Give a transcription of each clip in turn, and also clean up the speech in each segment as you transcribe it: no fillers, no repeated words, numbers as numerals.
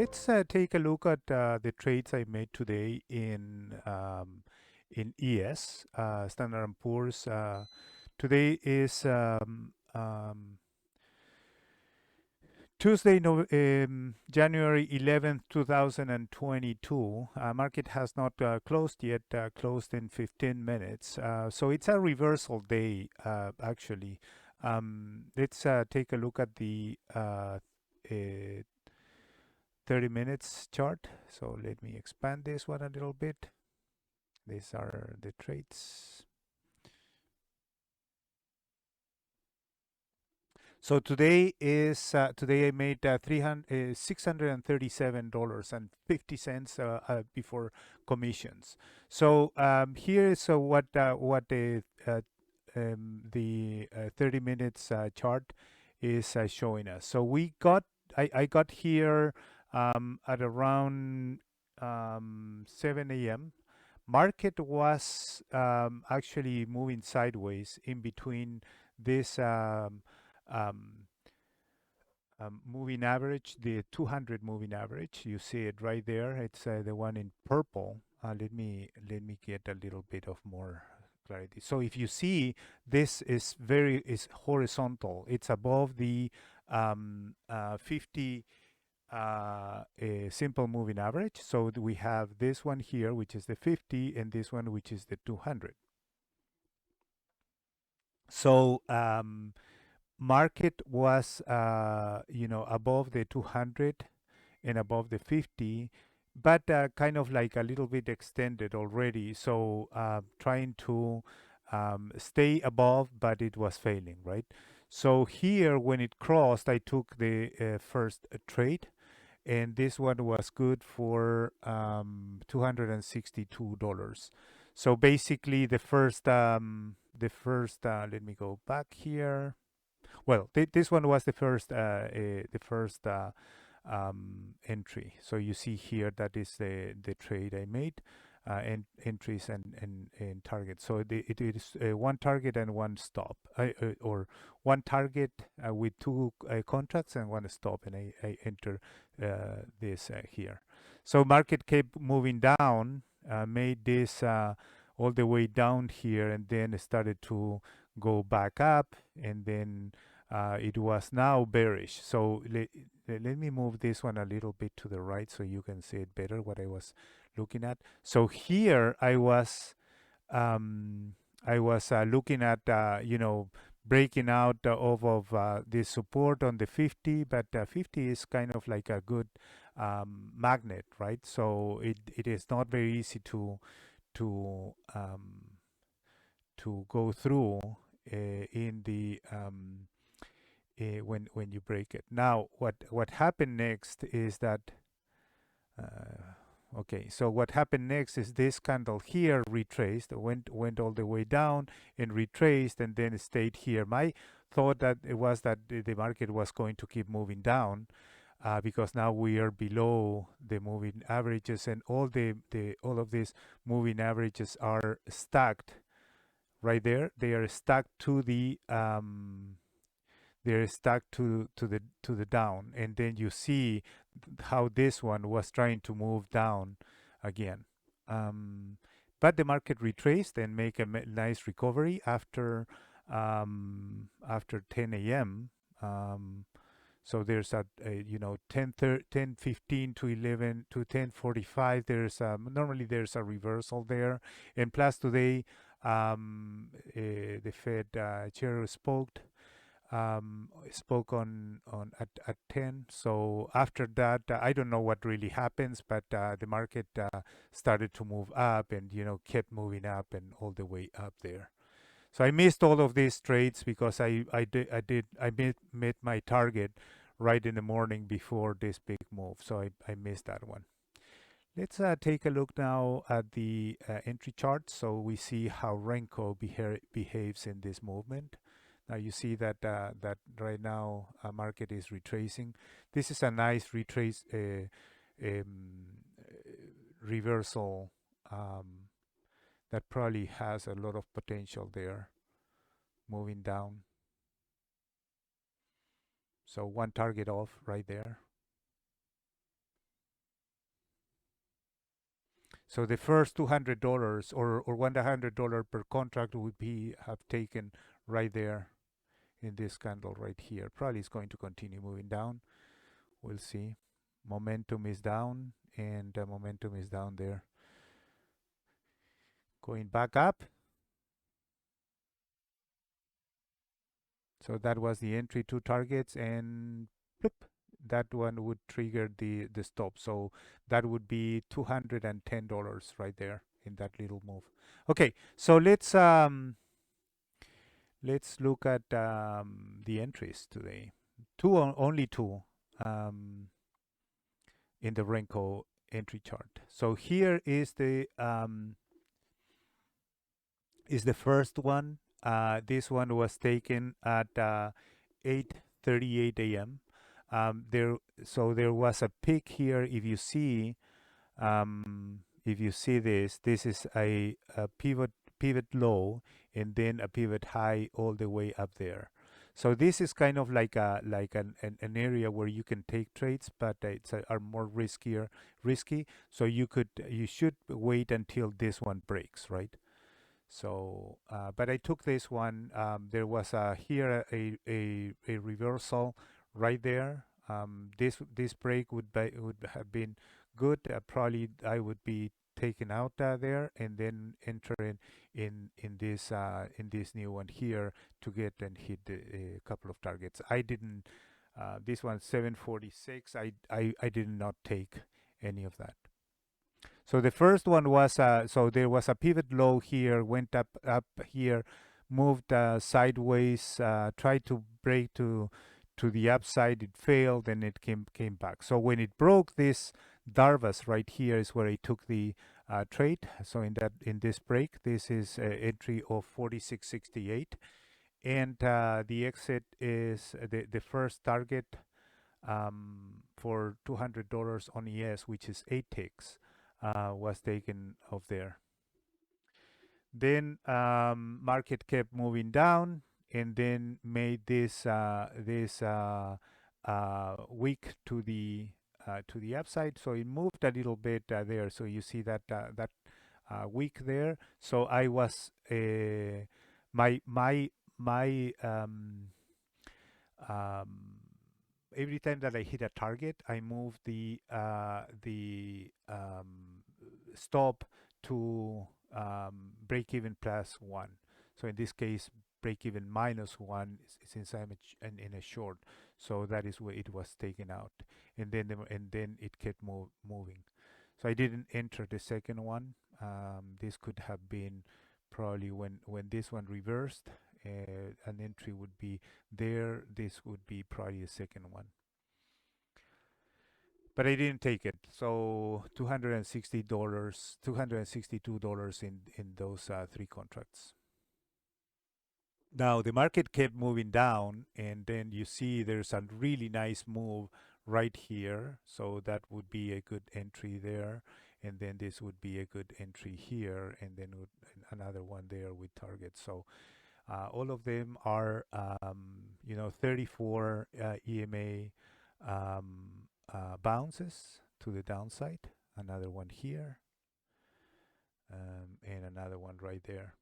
let's take a look at the trades I made today in ES Standard and Poor's. Today is Tuesday, January 11th, 2022. Market has not closed yet, closed in 15 minutes. So it's a reversal day, actually. Let's take a look at the 30 minutes chart. So let me expand this one a little bit. These are the trades. So today I made $637.50 before commissions. So here is what the 30 minutes chart is showing us. So I got here at around 7 a.m. Market was actually moving sideways in between this um, moving average, the 200 moving average. You see it right there. It's the one in purple. Let me get a little bit of more clarity. So if you see, this is horizontal. It's above the 50 a simple moving average. So we have this one here, which is the 50, and this one, which is the 200. So market was above the 200 and above the 50, but kind of like a little bit extended already. So trying to stay above, but it was failing, right? So here, when it crossed, I took the first trade, and this one was good for $262. So basically, let me go back here. Well, this one was the first entry. So you see here that is the trade I made, and entries and targets. So it is one target and one stop, or one target with two contracts and one stop, and I enter this here. So market kept moving down, made this all the way down here, and then started to go back up, and then it was now bearish. So let me move this one a little bit to the right so you can see it better what I was looking at. So here I was looking at breaking out of this support on the 50, but 50 is kind of like a good magnet, right? So it is not very easy to go through in the when you break it. Now, what happened next is that okay, so what happened next is this candle here retraced, went all the way down and retraced, and then it stayed here. My thought that it was that the market was going to keep moving down, because now we are below the moving averages, and all of these moving averages are stacked right there. They are stacked to the they're stuck to the down, and then you see how this one was trying to move down again, but the market retraced and make a nice recovery after 10 a.m. So there's a 10:15 to 11 to 10:45. Normally there's a reversal there, and plus today the Fed chair spoke on at 10. So after that, I don't know what really happens, but the market started to move up, and kept moving up and all the way up there. So I missed all of these trades because I met my target right in the morning before this big move. So I missed that one. Let's take a look now at the entry chart, so we see how Renko behaves in this movement. Now you see that that right now market is retracing. This is a nice retrace reversal that probably has a lot of potential there, moving down. So one target off right there. So the first $200 or $100 per contract would be have taken right there in this candle right here. Probably it's going to continue moving down. We'll see. Momentum is down, and momentum is down there. Going back up. So that was the entry, two targets, and bloop, that one would trigger the stop. So that would be $210 right there in that little move. Okay, so let's look at the entries today. Only two in the Renko entry chart. So here is the first one. This one was taken at 8:38 a.m. There was a peak here. If you see this is a pivot low and then a pivot high all the way up there. So this is kind of like an area where you can take trades, but are more risky. So you should wait until this one breaks, right? So, but I took this one. There was here a reversal right there. This break would have been good. Probably I would be taken out there and then enter in this new one here to get and hit a couple of targets. I didn't. This one 746. I did not take any of that. So the first one was so there was a pivot low here, went up here, moved sideways, tried to break to the upside. It failed, and it came back. So when it broke this Darvas right here is where I took the trade. So in this break, this is entry of 46.68, and the exit is the first target for $200 on ES, which is 8 ticks, was taken off there. Then market kept moving down and then made this weak to the upside. So it moved a little bit there. So you see that weak there. So I was my um, every time that I hit a target, I move the stop to break even plus one. So in this case, break even minus one since I'm in a short. So that is where it was taken out, and then it kept moving. So I didn't enter the second one. This could have been probably when this one reversed. An entry would be there. This would be probably the second one, but I didn't take it. So $262 in those three contracts. Now the market kept moving down, and then you see there's a really nice move right here. So that would be a good entry there, and then this would be a good entry here, and then another one there with target. So all of them are 34 EMA bounces to the downside. Another one here, and another one right there.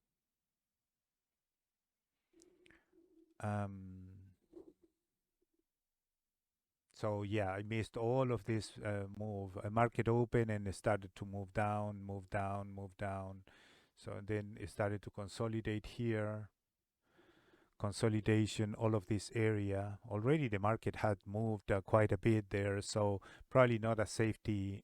So yeah, I missed all of this move. A market open and it started to move down, move down, move down. So then it started to consolidate here. Consolidation, all of this area. Already the market had moved quite a bit there, so probably not a safety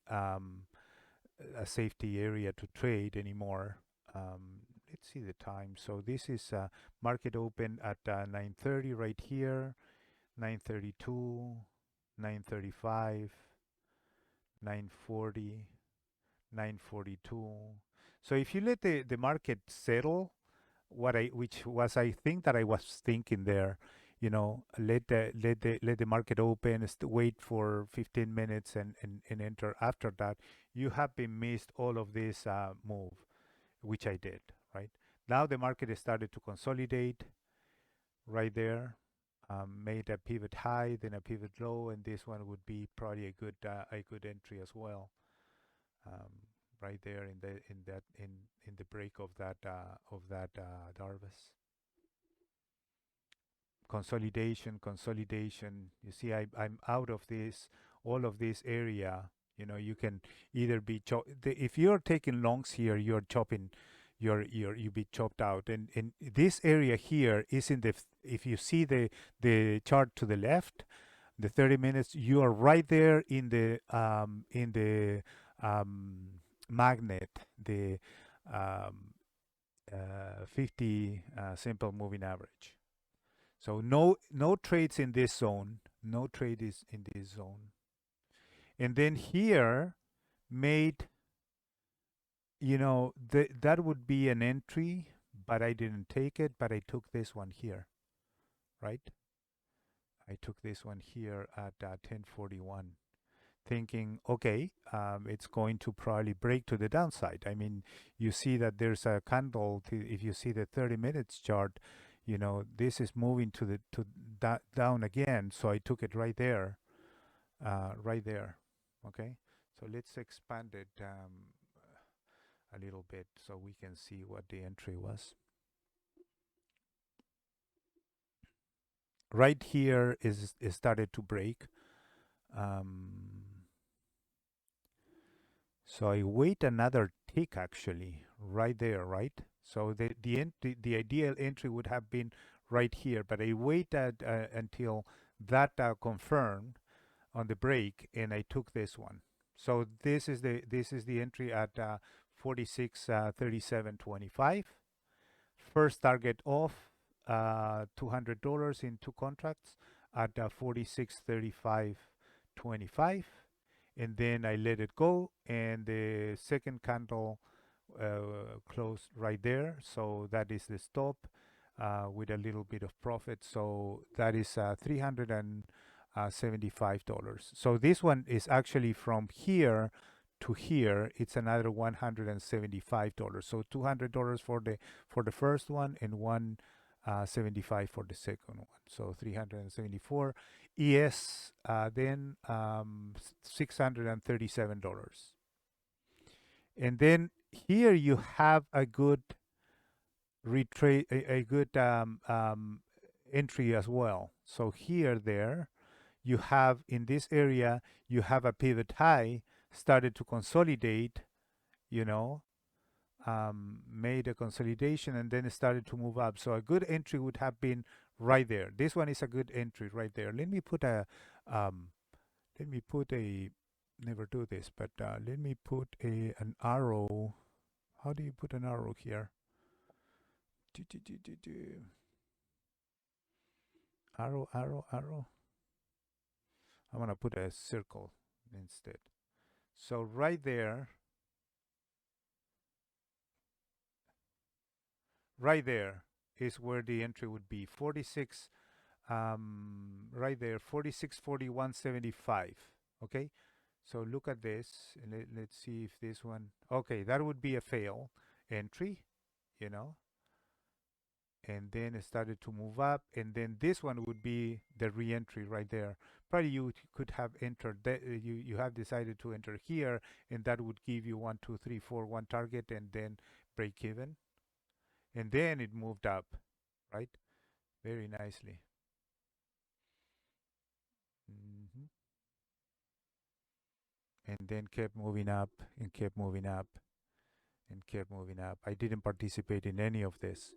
area to trade anymore. Let's see the time. So this is market open at 9:30 right here, 9:32, 9:35, 9:40, 9:42. So if you let the market settle, which was I think that I was thinking there, let the market open, wait for 15 minutes and enter after that. You have been missed all of this move, which I did, right? Now the market has started to consolidate right there, made a pivot high, then a pivot low, and this one would be probably a good entry as well. Um, right there in the break of that Darvis. Consolidation. You see, I'm out of this, all of this area. You can either be if you're taking longs here, you're chopping, you be chopped out. And this area here is in the, if you see the chart to the left, the 30 minutes, you are right there in the magnet, the um, 50 simple moving average. So no trades in this zone. No trade is in this zone. And then here made, that would be an entry, but I didn't take it, but I took this one here, right? I took this one here at 1041, thinking, okay, it's going to probably break to the downside. I mean, you see that there's a candle. If you see the 30 minutes chart, this is moving down again. So I took it right there, right there. Okay, so let's expand it a little bit so we can see what the entry was. Right here is started to break. So I wait another tick actually right there, right? So the ideal entry would have been right here, but I waited until that confirmed on the break, and I took this one. So this is the entry at 46.37.25. First target off $200 in two contracts at 46.35.25, and then I let it go, and the second candle closed right there. So that is the stop with a little bit of profit. So that is $375. So this one is actually from here to here. It's another $175. So $200 for the first one, and 175 for the second one. So 374. ES then $637. And then here you have a good retrace, a good entry as well. So there you have, in this area, you have a pivot high, started to consolidate, made a consolidation, and then it started to move up. So a good entry would have been right there. This one is a good entry right there. Let me put a never do this, but let me put an arrow. How do you put an arrow here? Arrow, arrow, arrow. I'm gonna put a circle instead. So right there is where the entry would be. 46, right there, 46.41.75. Okay, so look at this, and let's see if this one. Okay, that would be a fail entry, and then it started to move up, and then this one would be the re-entry right there. Probably you could have entered that, you have decided to enter here, and that would give you 1 2 3 4 one target, and then break even, and then it moved up, right, very nicely. hmm and then kept moving up and kept moving up and kept moving up. I didn't participate in any of this,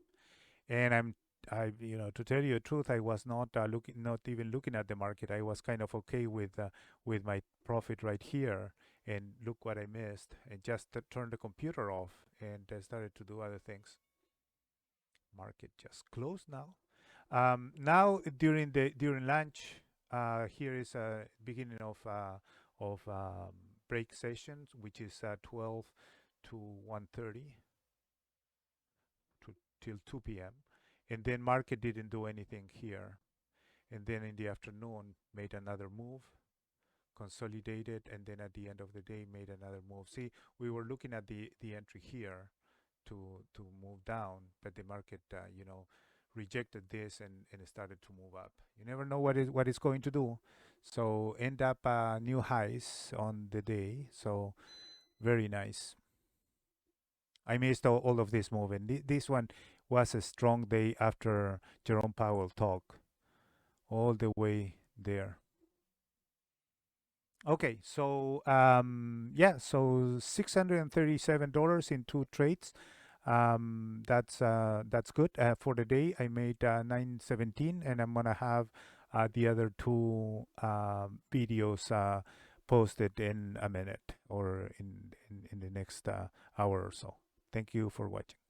and to tell you the truth, I was not not even looking at the market. I was kind of okay with my profit right here, and look what I missed. And just turned the computer off and started to do other things. Market just closed now. Now during lunch, here is a beginning of break sessions, which is 12 to 1:30 to till 2 p.m. And then market didn't do anything here. And then in the afternoon made another move, consolidated, and then at the end of the day made another move. See, we were looking at the entry here to move down, but the market rejected this, and it started to move up. You never know what it's going to do. So end up new highs on the day. So very nice. I missed all of this move, and this one was a strong day after Jerome Powell talk, all the way there. Okay, so yeah, so $637 in two trades. That's good. For the day, I made 917, and I'm gonna have the other two videos posted in a minute or in the next hour or so. Thank you for watching.